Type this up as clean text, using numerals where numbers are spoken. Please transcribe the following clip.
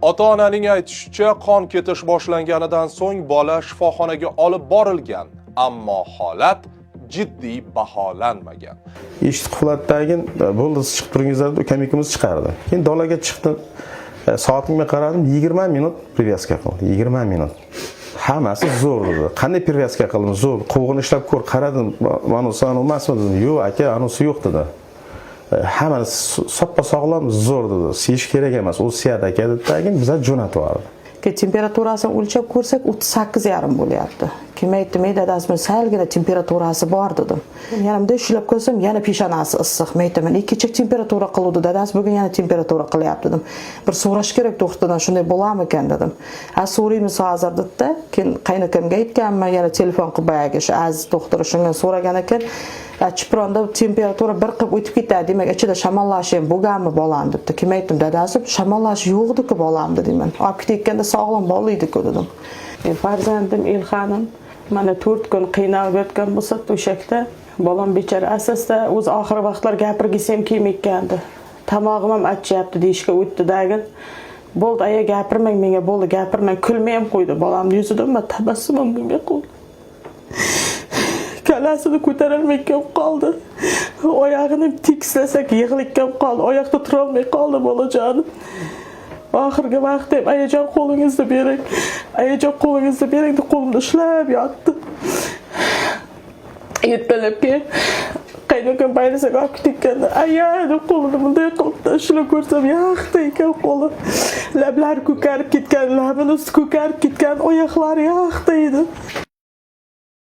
Ota-onaning aytishicha, qon ketish boshlanganidan so'ng bola shifoxonaga olib borilgan, ammo holat jiddiy baholanmagan. Eshitib qulatdagin bo'ldi chiqib turingizlar deb ukamikimiz chiqardi. Keyin dalaga chiqdim. Soatimga qaradim, 20 minut привязка qildi. 20 minut. Hammasi zo'r edi. Qanday привязка qildim? Zo'r. Quvg'in ishlab ko'r, qaradim. Mana sani emasmi dedim. Yo'q, aka, anisi yo'q dedi. Hammasi soppa sog'lom, zo'r dedi. Seyish kerak emas. U siyada aka dedidagin biza jo'natib yubordi. Temperaturasini o'lchab ko'rsak 38,5 bo'lyapti. Kim aytdi, dadasining salgina temperaturasi bor dedim. Yana bunday ushlab ko'rsam, yana peshonasi issiq. Men aytaman, kecha temperatura qiluvdi, dadasi bugun yana temperatura qilyapti dedim. Bir so'rash kerak doktordan, shunday bo'larmi ekan dedim. So'raymiz hozir dedi-da, keyin qaynakamga aytganman, yana telefon qilib boyagi shu aziz doktor shundan so'ragan ekan. Chipronda temperatura bir qilib o'tib ketadi, demak ichida shamollash ham bo'lganmi bolam debdi. Kim aytdim, dadasi shamollash yo'qdi-ku bolam dedim men. Olib ketganda sog'lom bola edi-ku dedim. Farzandim Ilhanim mana 4 kun qiynalib yotgan bo'lsa to'shakda, bolam bechora asosda o'z oxir vaqtlar gapirgisam kelmaykandi. Tomog'im ham achyapti deyishga o'tdi-dagin. Bo'ldi, aya gapirmang menga, bo'ldi gapirmang, kulmay ham qo'ydi. Bolamning yuzidan tabassum ham bo'lmay qoldi. Kalasini ko'tarolmay qoldi. Oyog'ini tiklasak yig'likka qoldi. Oyoqda tura olmay qoldi bolajonim. Oxirgi vaqtda ayajon qo'lingizni bering. Ayajon qo'lingizni bering deb qo'limda ushlab yotdi. Ertalabki qaynakam bayrisiga olib ketganda, aya deb qo'limda bunday qilib ushlab ko'rsam, yaxta ekan qo'li. Lablari ko'karib ketgan, labini ko'karib ketgan, oyoqlari yaxta edi.